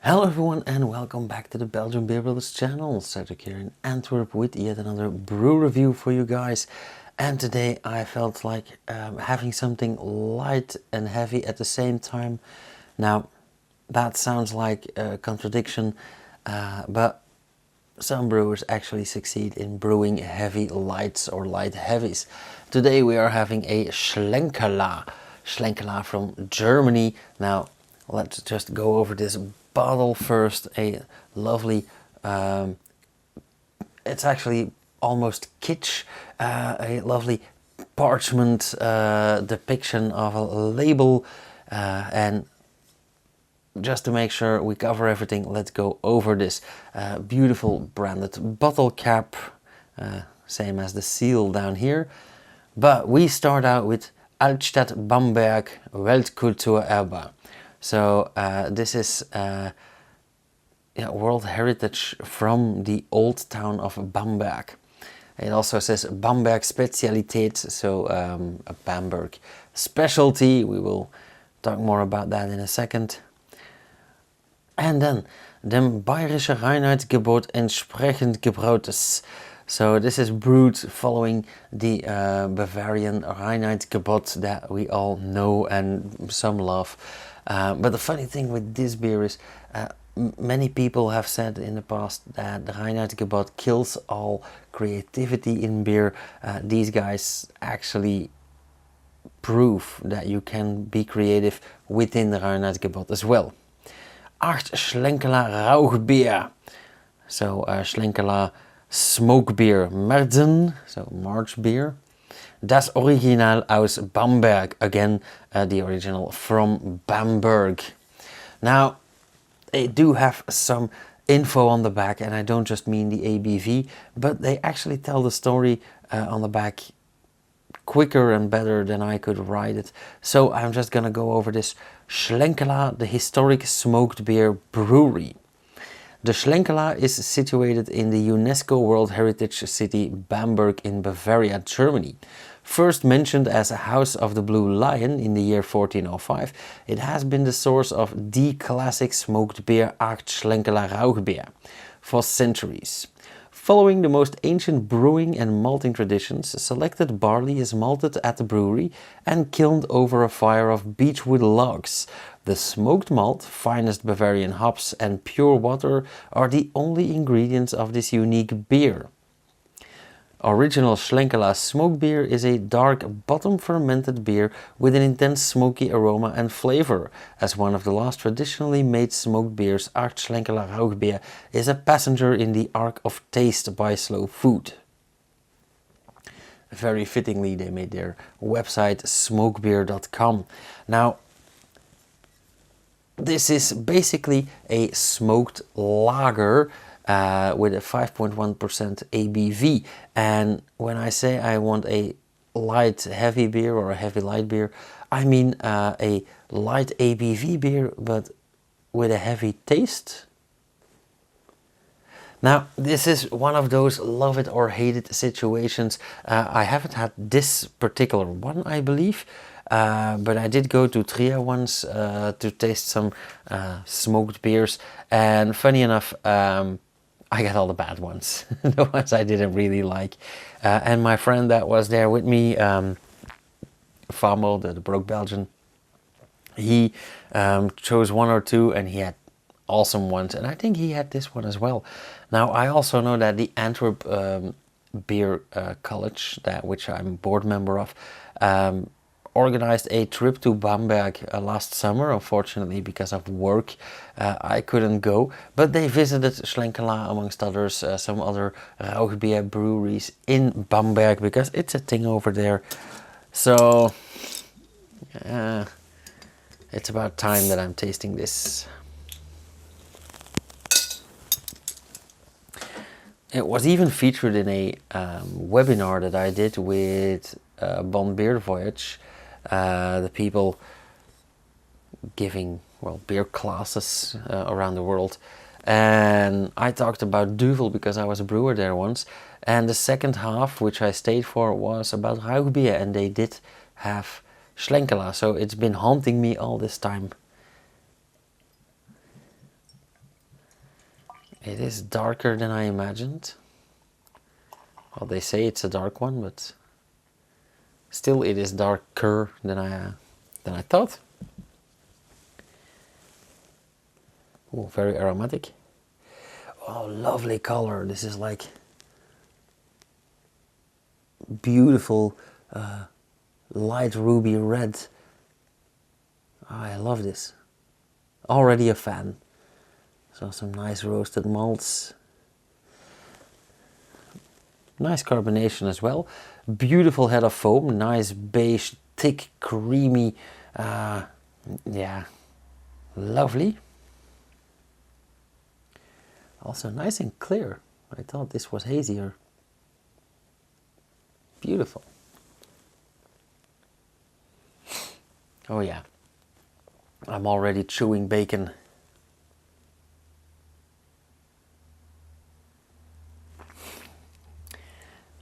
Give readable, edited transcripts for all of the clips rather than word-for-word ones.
Hello everyone and welcome back to the Belgian Beer Brothers channel. Cedric here in Antwerp with yet another brew review for you guys. And today I felt like having something light and heavy at the same time. Now that sounds like a contradiction, but some brewers actually succeed in brewing heavy lights or light heavies. Today we are having a Schlenkerla from Germany. Now let's just go over this bottle first. A lovely, it's actually almost kitsch, a lovely parchment depiction of a label, and just to make sure we cover everything, let's go over this beautiful branded bottle cap, same as the seal down here. But we start out with Altstadt Bamberg Weltkulturerbe. So this is World Heritage from the old town of Bamberg. It also says Bamberg Spezialität, so a Bamberg specialty. We will talk more about that in a second. And then, dem bayerische Reinheitsgebot entsprechend gebrautes. So this is brewed following the Bavarian Reinheitsgebot that we all know and some love. But the funny thing with this beer is many people have said in the past that the Reinheitsgebot kills all creativity in beer. These guys actually prove that you can be creative within the Reinheitsgebot as well. Aecht Schlenkerla Rauchbier. So Schlenkerla smoke beer, Märzen, so March beer. Das Original aus Bamberg, again the original from Bamberg. Now they do have some info on the back, and I don't just mean the ABV, but they actually tell the story on the back quicker and better than I could write it. So I'm just gonna go over this Schlenkerla, the historic smoked beer brewery. The Schlenkerla is situated in the UNESCO World Heritage City Bamberg in Bavaria, Germany. First mentioned as a House of the Blue Lion in the year 1405, it has been the source of the classic smoked beer Aecht Schlenkerla Rauchbier for centuries. Following the most ancient brewing and malting traditions, selected barley is malted at the brewery and kilned over a fire of beechwood logs. The smoked malt, finest Bavarian hops and pure water are the only ingredients of this unique beer. Original Schlenkerla smoke beer is a dark bottom fermented beer with an intense smoky aroma and flavor. As one of the last traditionally made smoked beers, Aecht Schlenkerla Rauchbier is a passenger in the arc of taste by slow food. Very fittingly, they made their website smokebeer.com. Now, this is basically a smoked lager with a 5.1% ABV. And when I say I want a light heavy beer or a heavy light beer, I mean a light ABV beer but with a heavy taste. Now this is one of those love it or hate it situations. I haven't had this particular one, I believe. But I did go to Trier once to taste some smoked beers, and funny enough, I got all the bad ones, the ones I didn't really like. And my friend that was there with me, Famo, the broke Belgian, he chose one or two and he had awesome ones, and I think he had this one as well. Now I also know that the Antwerp Beer College, which I'm board member of, organized a trip to Bamberg last summer. Unfortunately, because of work, I couldn't go, but they visited Schlenkerla amongst others, some other Rauchbier breweries in Bamberg, because it's a thing over there. So it's about time that I'm tasting this. It was even featured in a webinar that I did with Bon Beer Voyage, the people giving beer classes around the world, and I talked about Duvel because I was a brewer there once, and the second half, which I stayed for, was about Rauchbier, and they did have Schlenkerla, so it's been haunting me all this time. It is darker than I imagined. Well, they say it's a dark one, but still it is darker than I thought. Oh, very aromatic. Oh, lovely color. This is like beautiful light ruby red. Oh, I love this. Already a fan. So some nice roasted malts. Nice carbonation as well. Beautiful head of foam. Nice beige, thick, creamy. Yeah, lovely. Also nice and clear. I thought this was hazier. Beautiful. Oh yeah. I'm already chewing bacon.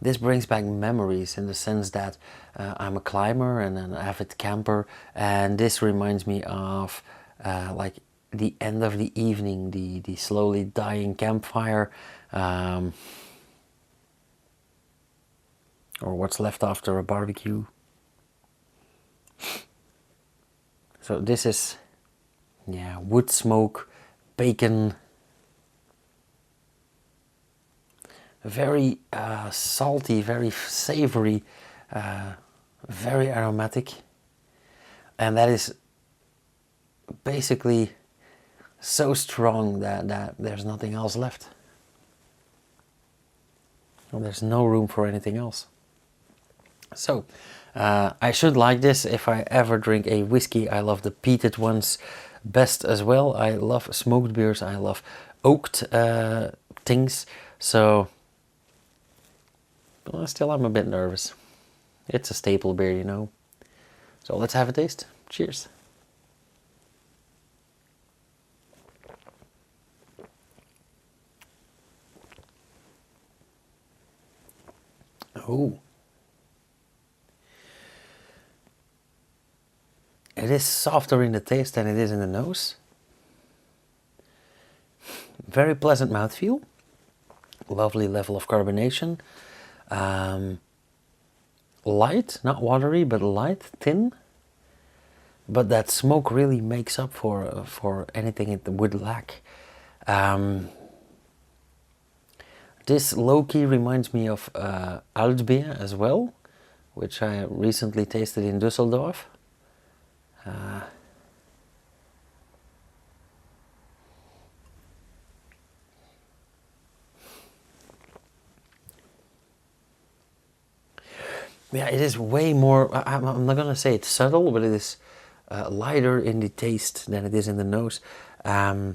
This brings back memories in the sense that I'm a climber and an avid camper, and this reminds me of like the end of the evening, the slowly dying campfire, or what's left after a barbecue. So this is, yeah, wood smoke, bacon, very salty, very savory, very aromatic, and that is basically so strong that there's nothing else left. Well, there's no room for anything else. So I should like this if I ever drink a whiskey. I love the peated ones best as well. I love smoked beers. I love oaked things. So well, still I'm a bit nervous. It's a staple beer, you know. So let's have a taste. Cheers. Oh. It is softer in the taste than it is in the nose. Very pleasant mouthfeel. Lovely level of carbonation. Light, not watery, but light, thin. But that smoke really makes up for anything it would lack. This low-key reminds me of Altbier as well, which I recently tasted in Düsseldorf. Yeah, it is way more, I'm not gonna say it's subtle, but it is lighter in the taste than it is in the nose. Yeah,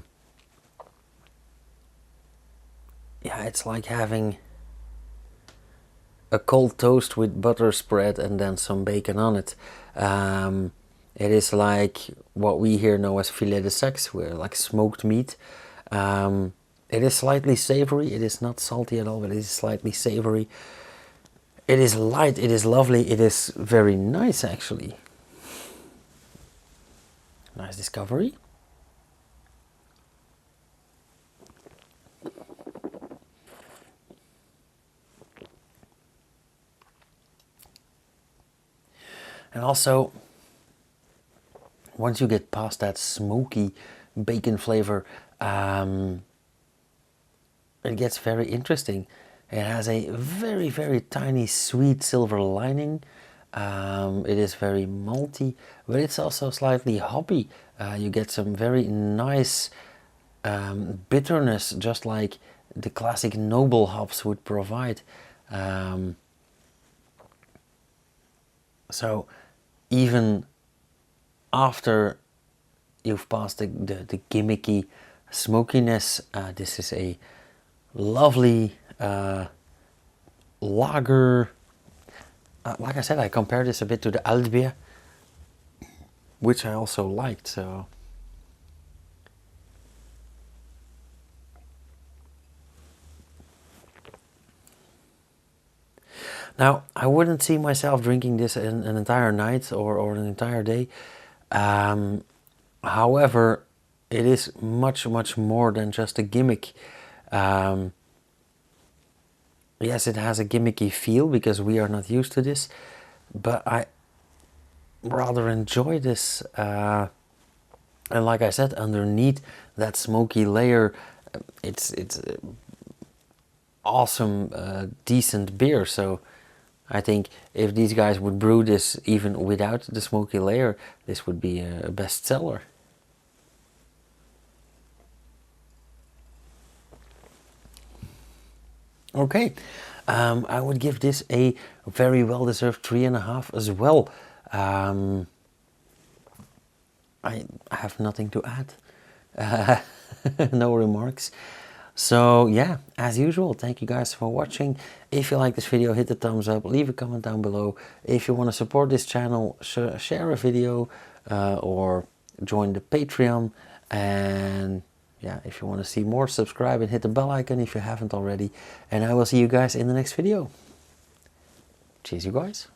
it's like having a cold toast with butter spread and then some bacon on it. It is like what we here know as filet de saxe, where like smoked meat. It is slightly savory. It is not salty at all, but it is slightly savory. It is light. It is lovely. It is very nice, actually. Nice discovery. And also, once you get past that smoky bacon flavor, it gets very interesting. It has a very, very tiny sweet silver lining. It is very malty, but it's also slightly hoppy. You get some very nice bitterness, just like the classic noble hops would provide. So even after you've passed the gimmicky smokiness, this is a lovely lager. Like I said, I compared this a bit to the Altbier, which I also liked. So now I wouldn't see myself drinking this an entire night or an entire day. However, it is much more than just a gimmick. Yes, it has a gimmicky feel because we are not used to this, but I rather enjoy this. And like I said, underneath that smoky layer, it's awesome, decent beer. So I think if these guys would brew this even without the smoky layer, this would be a bestseller. Okay, I would give this a very well-deserved 3.5 as well. I have nothing to add. No remarks. So yeah, as usual, thank you guys for watching. If you like this video, hit the thumbs up, leave a comment down below. If you want to support this channel, share a video or join the Patreon. And yeah, if you want to see more, subscribe and hit the bell icon if you haven't already. And I will see you guys in the next video. Cheers, you guys.